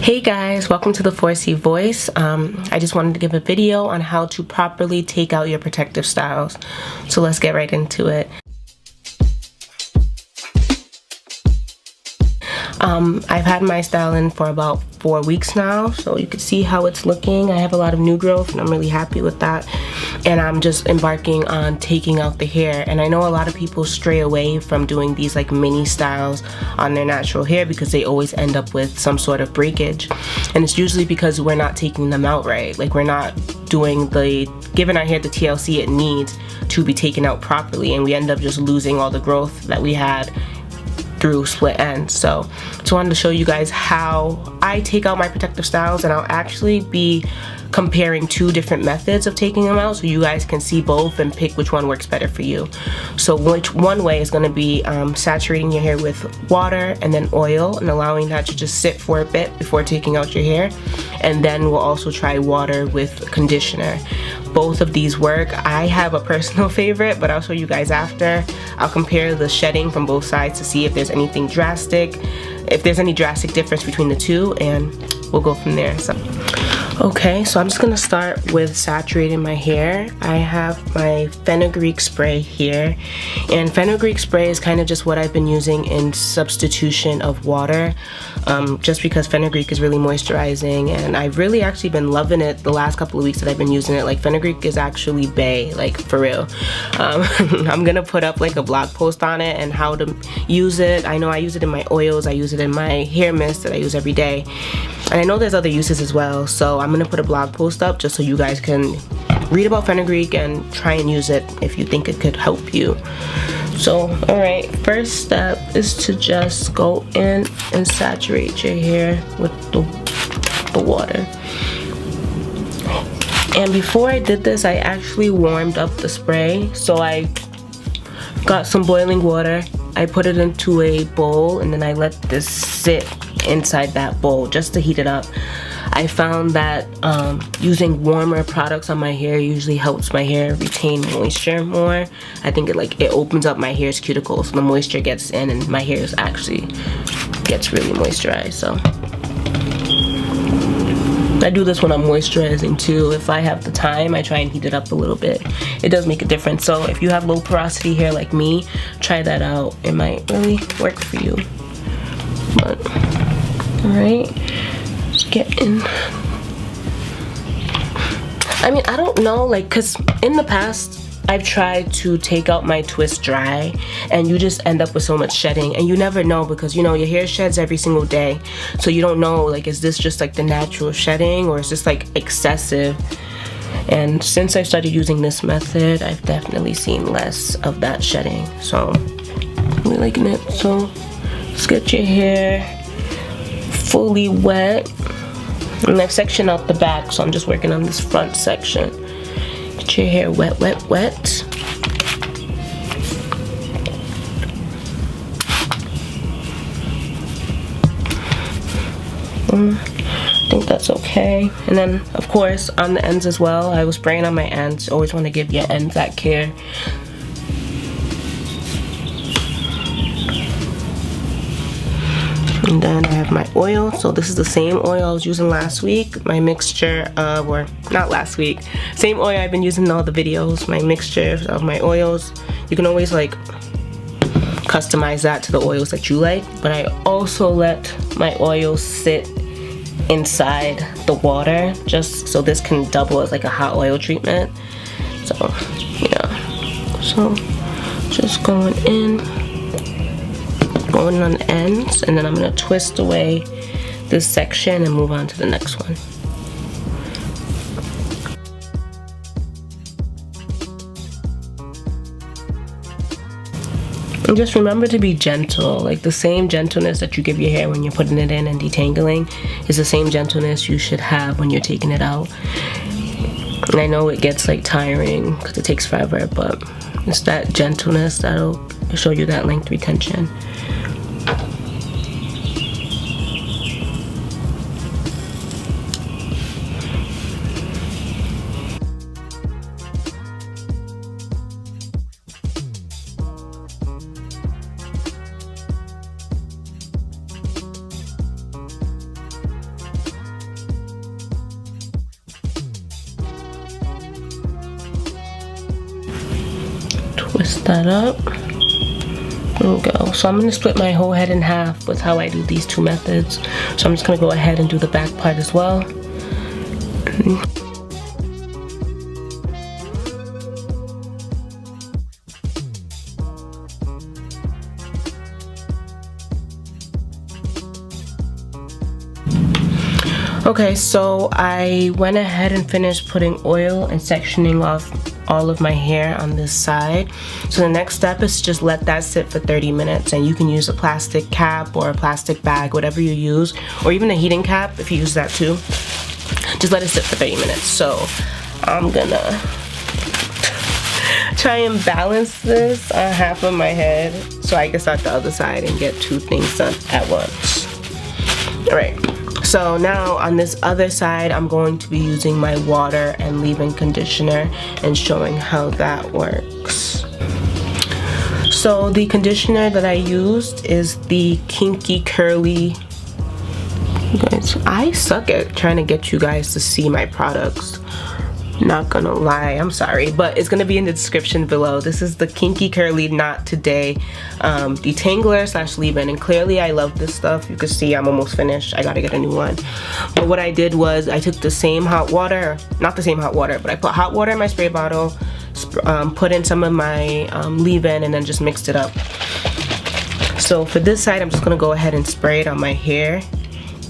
Hey guys, welcome to the 4C Voice. I just wanted to give a video on how to properly take out your protective styles. So let's get right into it. I've had my style in for about 4 weeks now, so you can see how it's looking. I have a lot of new growth and I'm really happy with that. And I'm just embarking on taking out the hair. And I know a lot of people stray away from doing these like mini styles on their natural hair because they always end up with some sort of breakage. And it's usually because we're not taking them out right. Like we're not giving our hair the TLC it needs to be taken out properly, and we end up just losing all the growth that we had through split ends. So just wanted to show you guys how I take out my protective styles, and I'll actually be comparing 2 different methods of taking them out so you guys can see both and pick which one works better for you. So one way is going to be saturating your hair with water and then oil and allowing that to just sit for a bit before taking out your hair. And then we'll also try water with conditioner. Both of these work. I have a personal favorite, but I'll show you guys after. I'll compare the shedding from both sides to see if there's anything drastic, if there's any drastic difference between the two, and we'll go from there. Okay, so I'm just gonna start with saturating my hair. I have my fenugreek spray here, and fenugreek spray is kind of just what I've been using in substitution of water, just because fenugreek is really moisturizing, and I've really actually been loving it the last couple of weeks that I've been using it. Like fenugreek is actually bae, like for real. I'm gonna put up like a blog post on it and how to use it. I know I use it in my oils, I use it in my hair mist that I use every day, and I know there's other uses as well, so I'm gonna put a blog post up just so you guys can read about fenugreek and try and use it if you think it could help you. So alright, first step is to just go in and saturate your hair with the water. And before I did this, I actually warmed up the spray. So I got some boiling water, I put it into a bowl, and then I let this sit inside that bowl just to heat it up. I found that using warmer products on my hair usually helps my hair retain moisture more. I think it opens up my hair's cuticles, so the moisture gets in and my hair actually gets really moisturized. So I do this when I'm moisturizing too. If I have the time, I try and heat it up a little bit. It does make a difference. So if you have low porosity hair like me, try that out. It might really work for you. But alright, just get in. I mean, I don't know, like, cause in the past I've tried to take out my twist dry, and you just end up with so much shedding, and you never know because, you know, your hair sheds every single day, so you don't know, like, is this just like the natural shedding or is this like excessive? And since I started using this method, I've definitely seen less of that shedding, so I'm really liking it. So let's get your hair fully wet, and I've sectioned out the back, so I'm just working on this front section. Get your hair wet, wet, wet. I think that's okay. And then of course on the ends as well, I was spraying on my ends. Always want to give your ends that care. And then I have my oil. So this is the same oil I was using last week. My mixture of, or not last week, same oil I've been using in all the videos. My mixture of my oils. You can always like customize that to the oils that you like. But I also let my oils sit inside the water just so this can double as like a hot oil treatment. So yeah. So just going in. Going on the ends, and then I'm going to twist away this section and move on to the next one. And just remember to be gentle. Like the same gentleness that you give your hair when you're putting it in and detangling is the same gentleness you should have when you're taking it out. And I know it gets like tiring because it takes forever, but it's that gentleness that'll show you that length retention. twist that up. There we go. So I'm going to split my whole head in half with how I do these two methods. So I'm just going to go ahead and do the back part as well. Okay, so I went ahead and finished putting oil and sectioning off all of my hair on this side. So the next step is to just let that sit for 30 minutes, and you can use a plastic cap or a plastic bag, whatever you use, or even a heating cap if you use that too. Just let it sit for 30 minutes. So I'm gonna try and balance this on half of my head so I can start the other side and get two things done at once. All right. So now on this other side, I'm going to be using my water and leave-in conditioner and showing how that works. So the conditioner that I used is the Kinky Curly. You guys, I suck at trying to get you guys to see my products. Not gonna lie, I'm sorry, but it's gonna be in the description below. This is the Kinky Curly Not Today Detangler / leave-in, and clearly I love this stuff. You can see I'm almost finished. I gotta get a new one. But what I did was I took the same hot water, not the same hot water, but I put hot water in my spray bottle, put in some of my leave-in, and then just mixed it up. So for this side, I'm just gonna go ahead and spray it on my hair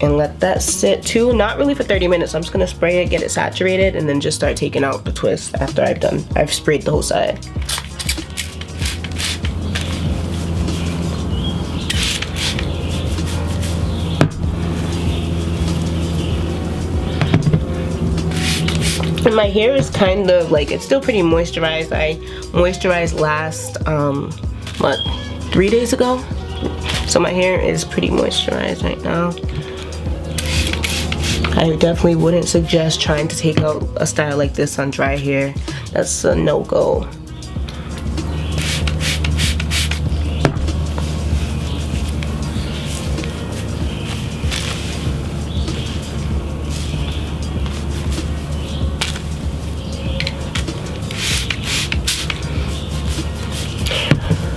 and let that sit too, not really for 30 minutes. I'm just gonna spray it, get it saturated, and then just start taking out the twist after I've sprayed the whole side. And my hair is kind of like, it's still pretty moisturized. I moisturized last, 3 days ago? So my hair is pretty moisturized right now. I definitely wouldn't suggest trying to take out a style like this on dry hair. That's a no-go.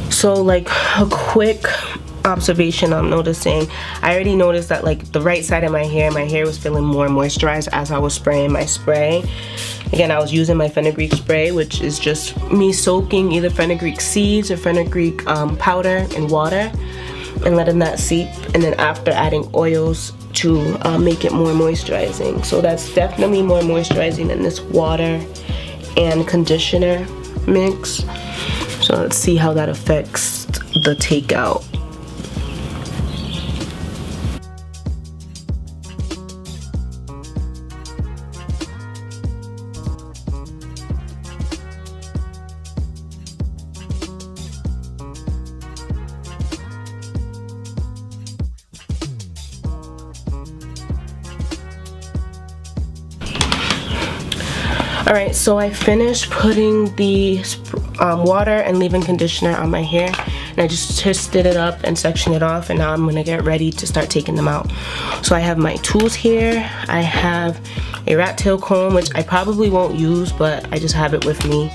So like a quick observation I'm noticing, I already noticed that like the right side of my hair was feeling more moisturized as I was spraying my spray. Again, I was using my fenugreek spray, which is just me soaking either fenugreek seeds or fenugreek powder in water and letting that seep, and then after adding oils to make it more moisturizing. So that's definitely more moisturizing than this water and conditioner mix. So let's see how that affects the takeout. Alright, so I finished putting the water and leave-in conditioner on my hair, and I just twisted it up and sectioned it off, and now I'm gonna get ready to start taking them out. So I have my tools here. I have a rat tail comb, which I probably won't use, but I just have it with me,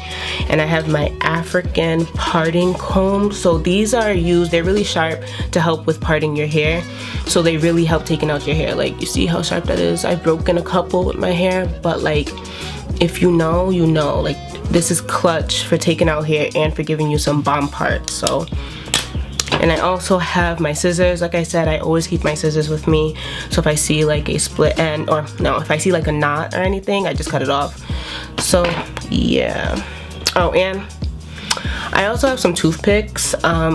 and I have my African parting comb. So these are used, they're really sharp to help with parting your hair, so they really help taking out your hair. Like, you see how sharp that is? I've broken a couple with my hair, but like, if you know, you know. Like, this is clutch for taking out hair and for giving you some bomb parts. So, and I also have my scissors. Like I said, I always keep my scissors with me, so if I see like a split end, or no, if I see like a knot or anything, I just cut it off. So yeah. Oh, and I also have some toothpicks.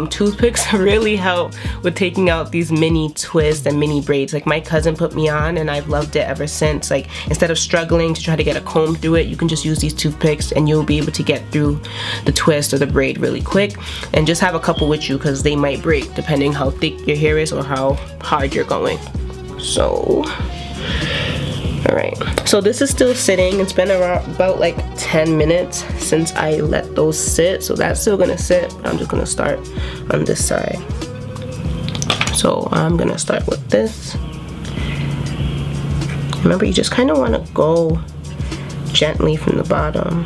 Toothpicks really help with taking out these mini twists and mini braids. Like, my cousin put me on, and I've loved it ever since. Like, instead of struggling to try to get a comb through it, you can just use these toothpicks and you'll be able to get through the twist or the braid really quick. And just have a couple with you, because they might break depending how thick your hair is or how hard you're going. So, alright, so this is still sitting. It's been around about like 10 minutes since I let those sit, so that's still gonna sit. I'm just gonna start on this side. So I'm gonna start with this. Remember, you just kind of want to go gently from the bottom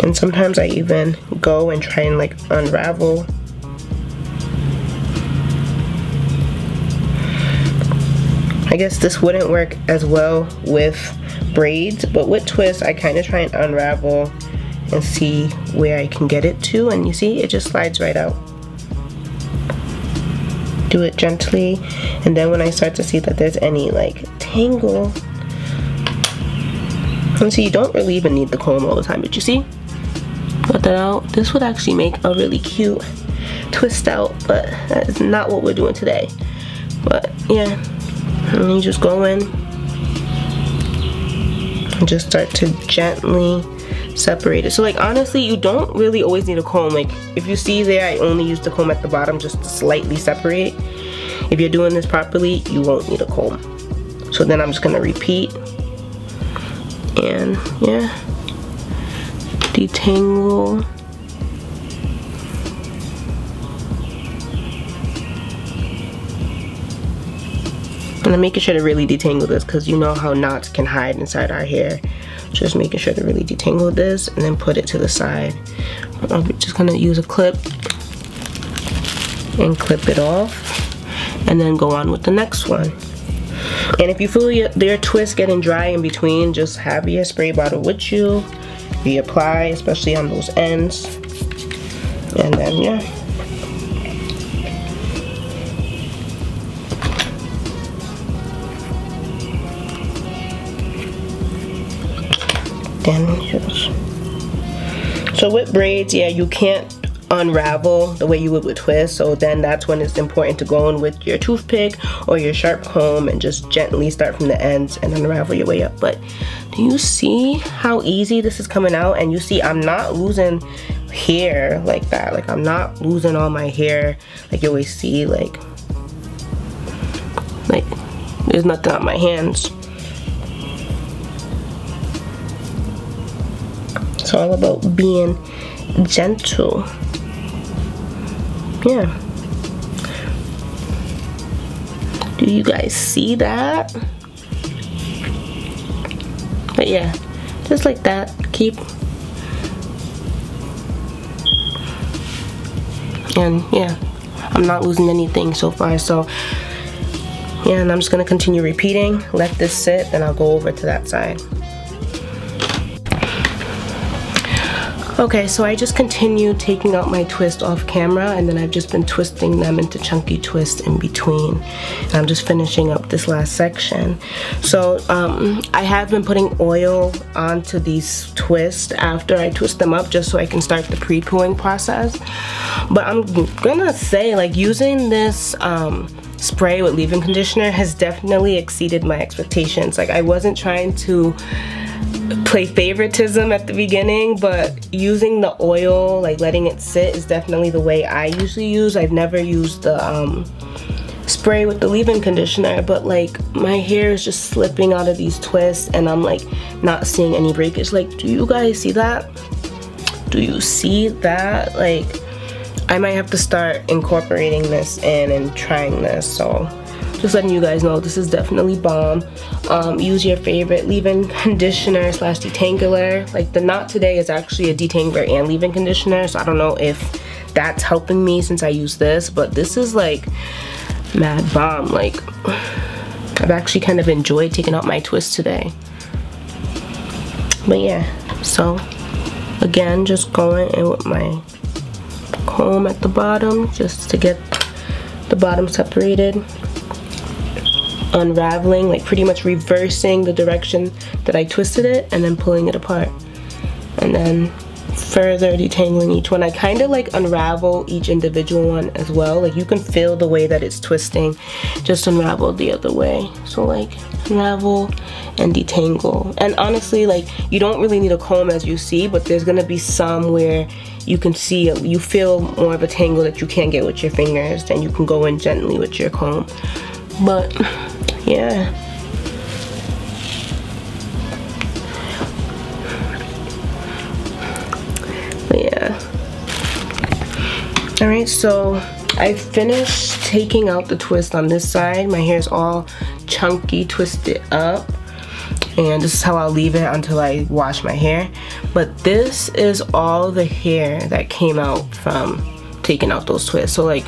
And sometimes I even go and try and like unravel. I guess this wouldn't work as well with braids, but with twists I kind of try and unravel and see where I can get it to, and you see it just slides right out. Do it gently, and then when I start to see that there's any like tangle, and see, you don't really even need the comb all the time, but you see, got that out. This would actually make a really cute twist out, but that is not what we're doing today. But yeah, and you just go in and just start to gently separate it. So like honestly, you don't really always need a comb. Like if you see there, I only use the comb at the bottom just to slightly separate. If you're doing this properly, you won't need a comb. So then I'm just gonna repeat, and yeah, detangle. And I'm making sure to really detangle this because you know how knots can hide inside our hair. Just making sure to really detangle this and then put it to the side. I'm just gonna use a clip and clip it off, and then go on with the next one. And if you feel your twist getting dry in between, just have your spray bottle with you, reapply, especially on those ends, and then yeah. So with braids, yeah, you can't unravel the way you would with twists, so then that's when it's important to go in with your toothpick or your sharp comb and just gently start from the ends and unravel your way up. But do you see how easy this is coming out? And you see I'm not losing hair like that. Like I'm not losing all my hair like you always see, like there's nothing on my hands. It's all about being gentle. Yeah. Do you guys see that? But yeah, just like that. Keep. And yeah, I'm not losing anything so far. So yeah, and I'm just gonna continue repeating. Let this sit, then I'll go over to that side. Okay, so I just continued taking out my twist off camera, and then I've just been twisting them into chunky twists in between. And I'm just finishing up this last section. So I have been putting oil onto these twists after I twist them up, just so I can start the pre-pooing process. But I'm gonna say, like, using this spray with leave-in conditioner has definitely exceeded my expectations. Like, I wasn't trying to play favoritism at the beginning, but using the oil, like letting it sit, is definitely the way I usually use. I've never used the spray with the leave-in conditioner, but like my hair is just slipping out of these twists and I'm like not seeing any breakage. Like, do you guys see that? Do you see that? Like, I might have to start incorporating this in and trying this. So just letting you guys know, this is definitely bomb. Use your favorite leave-in conditioner slash detangler. Like the knot today is actually a detangler and leave-in conditioner, so I don't know if that's helping me since I use this, but this is like mad bomb. Like, I've actually kind of enjoyed taking out my twists today. But yeah, so again, just going in with my comb at the bottom just to get the bottom separated. Unraveling, like pretty much reversing the direction that I twisted it, and then pulling it apart, and then further detangling each one. I kind of like unravel each individual one as well. Like you can feel the way that it's twisting, just unravel the other way. So like unravel and detangle. And honestly, like you don't really need a comb as you see, but there's gonna be some where you can see, you feel more of a tangle that you can't get with your fingers, then you can go in gently with your comb. But yeah, all right, so I finished taking out the twist on this side. My hair is all chunky, twisted up, and this is how I'll leave it until I wash my hair. But this is all the hair that came out from taking out those twists. So like,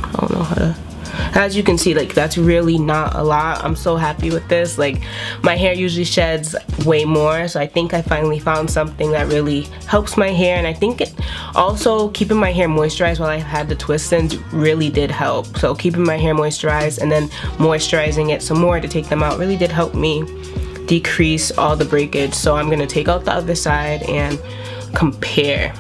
I don't know how to, as you can see, like that's really not a lot. I'm so happy with this. Like my hair usually sheds way more, so I think I finally found something that really helps my hair. And I think it also, keeping my hair moisturized while I had the twist ins really did help. So keeping my hair moisturized and then moisturizing it some more to take them out really did help me decrease all the breakage. So I'm gonna take out the other side and compare.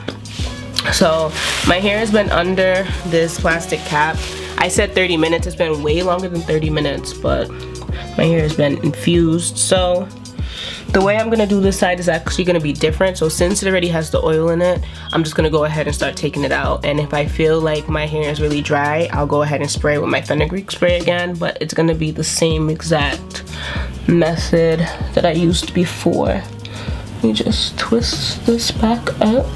So my hair has been under this plastic cap. I said 30 minutes, it's been way longer than 30 minutes, but my hair has been infused. So the way I'm gonna do this side is actually gonna be different. So since it already has the oil in it, I'm just gonna go ahead and start taking it out. And if I feel like my hair is really dry, I'll go ahead and spray with my fenugreek spray again, but it's gonna be the same exact method that I used before. Let me just twist this back up.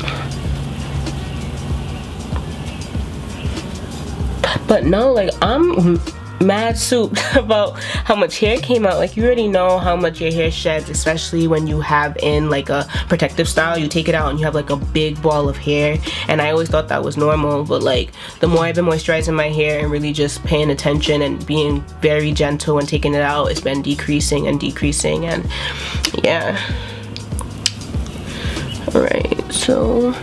But no, like I'm mad souped about how much hair came out. Like you already know how much your hair sheds, especially when you have in like a protective style. You take it out and you have like a big ball of hair, and I always thought that was normal, but like the more I've been moisturizing my hair and really just paying attention and being very gentle when taking it out, it's been decreasing and decreasing. And yeah. All right, so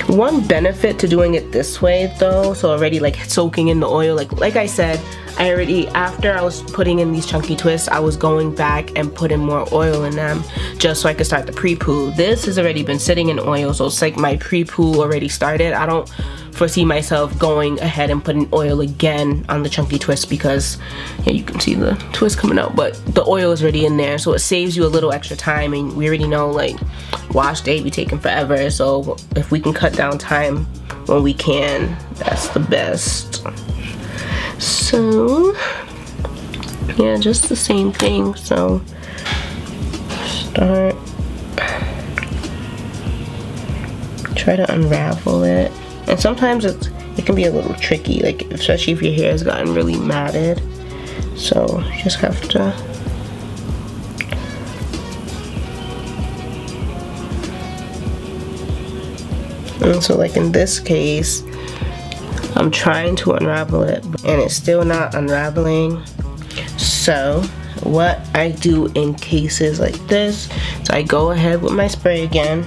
one benefit to doing it this way though, so already like soaking in the oil, like I said, I already, after I was putting in these chunky twists, I was going back and putting more oil in them just so I could start the pre-poo. This has already been sitting in oil, so it's like my pre-poo already started. I don't foresee myself going ahead and putting oil again on the chunky twist because yeah, you can see the twist coming out, but the oil is already in there, so it saves you a little extra time. And we already know like wash day be taking forever, so if we can cut down time when we can, that's the best. So yeah, just the same thing. So start, try to unravel it, and sometimes it can be a little tricky, like especially if your hair has gotten really matted, so you just have to and so like in this case I'm trying to unravel it and it's still not unraveling. So what I do in cases like this is I go ahead with my spray again,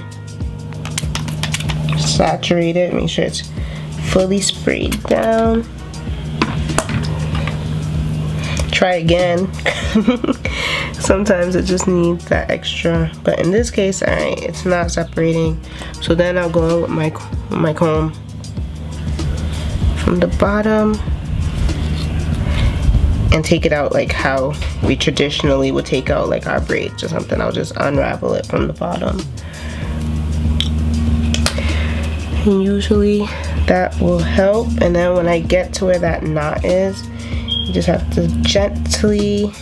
saturate it, make sure it's fully sprayed down, try again. Sometimes it just needs that extra, but in this case, all right, it's not separating. So then I'll go in with my comb from the bottom and take it out like how we traditionally would take out like our braids or something. I'll just unravel it from the bottom, and usually that will help. And then when I get to where that knot is, you just have to gently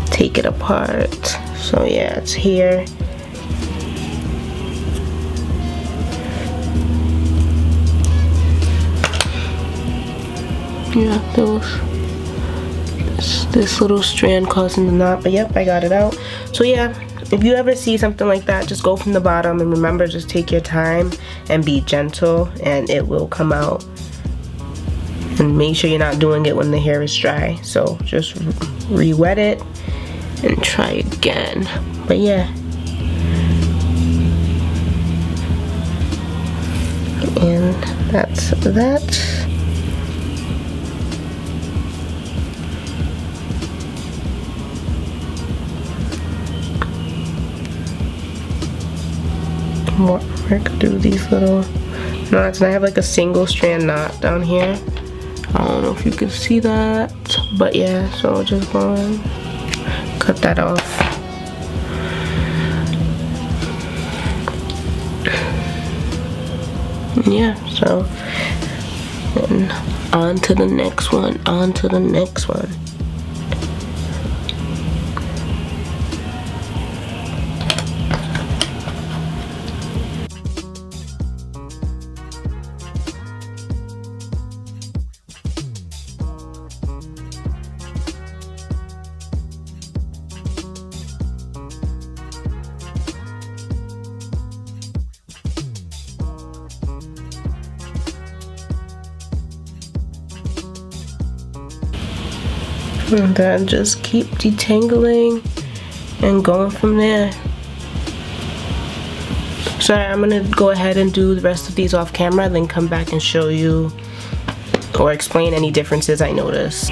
take it apart. So yeah, it's here. Yeah, this little strand causing the knot, but yep, I got it out. So yeah, if you ever see something like that, just go from the bottom, and remember, just take your time and be gentle and it will come out. And make sure you're not doing it when the hair is dry. So just re-wet it and try again. But yeah, and that's that. Work through these little knots, and I have like a single strand knot down here. I don't know if you can see that, but yeah, so I'll just go and cut that off. Yeah, so and on to the next one, on to the next one. And then just keep detangling and going from there. So I'm gonna go ahead and do the rest of these off camera, then come back and show you or explain any differences I notice.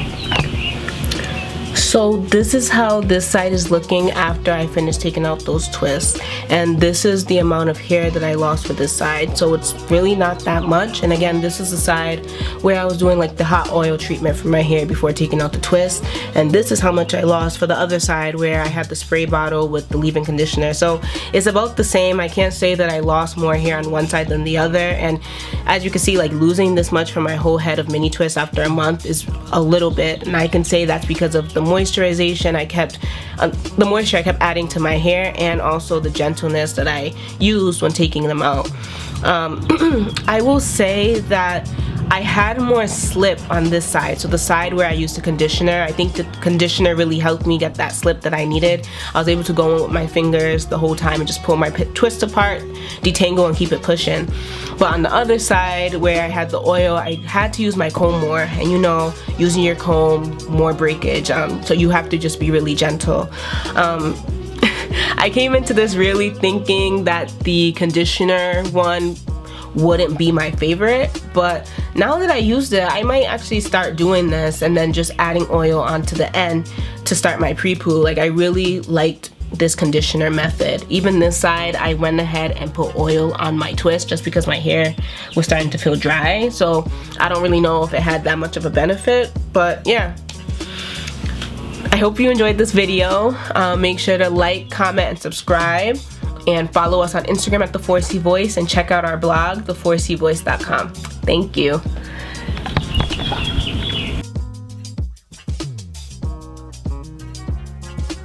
So this is how this side is looking after I finish taking out those twists, and this is the amount of hair that I lost for this side. So it's really not that much. And again, this is the side where I was doing like the hot oil treatment for my hair before taking out the twist, and this is how much I lost for the other side where I had the spray bottle with the leave-in conditioner. So it's about the same. I can't say that I lost more hair on one side than the other, and as you can see, like losing this much for my whole head of mini twists after a month is a little bit, and I can say that's because of the moisturization I kept, the moisture I kept adding to my hair, and also the gentleness that I used when taking them out. I will say that I had more slip on this side, so the side where I used the conditioner. I think the conditioner really helped me get that slip that I needed. I was able to go in with my fingers the whole time and just pull my twist apart, detangle, and keep it pushing. But on the other side where I had the oil, I had to use my comb more, and you know, using your comb, more breakage, so you have to just be really gentle. I came into this really thinking that the conditioner one wouldn't be my favorite, but now that I used it, I might actually start doing this and then just adding oil onto the end to start my pre-poo. Like, I really liked this conditioner method. Even this side, I went ahead and put oil on my twist just because my hair was starting to feel dry, so I don't really know if it had that much of a benefit, but yeah. I hope you enjoyed this video. Make sure to like, comment, and subscribe, and follow us on Instagram at The 4C Voice, and check out our blog, the4cvoice.com. Thank you.